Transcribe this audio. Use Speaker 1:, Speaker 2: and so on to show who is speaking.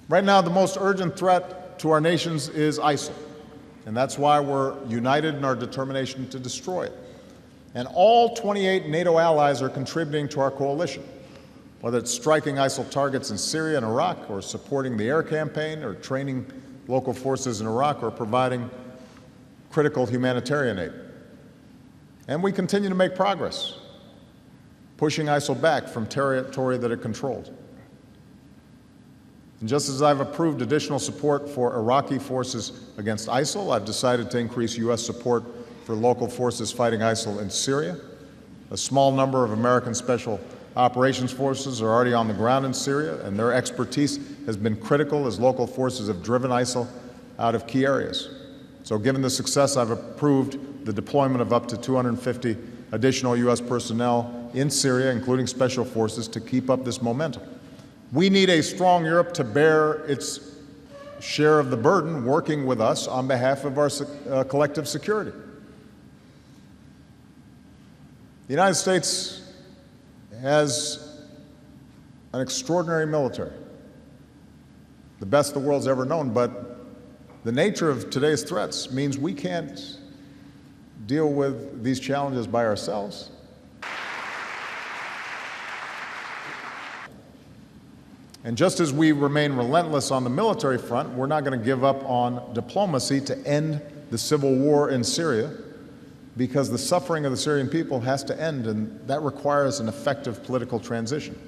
Speaker 1: Right now, the most urgent threat to our nations is ISIL, and that's why we're united in our determination to destroy it. And all 28 NATO allies are contributing to our coalition, whether it's striking ISIL targets in Syria and Iraq, or supporting the air campaign, or training local forces in Iraq, or providing critical humanitarian aid. And we continue to make progress, pushing ISIL back from territory that it controlled. And just as I've approved additional support for Iraqi forces against ISIL, I've decided to increase U.S. support for local forces fighting ISIL in Syria. A small number of American Special Operations Forces are already on the ground in Syria, and their expertise has been critical as local forces have driven ISIL out of key areas. So given the success, I've approved the deployment of up to 250 additional U.S. personnel in Syria, including special forces, to keep up this momentum. We need a strong Europe to bear its share of the burden, working with us on behalf of our collective security. The United States has an extraordinary military, the best the world's ever known, but the nature of today's threats means we can't deal with these challenges by ourselves. And just as we remain relentless on the military front, we're not going to give up on diplomacy to end the civil war in Syria, because the suffering of the Syrian people has to end, and that requires an effective political transition.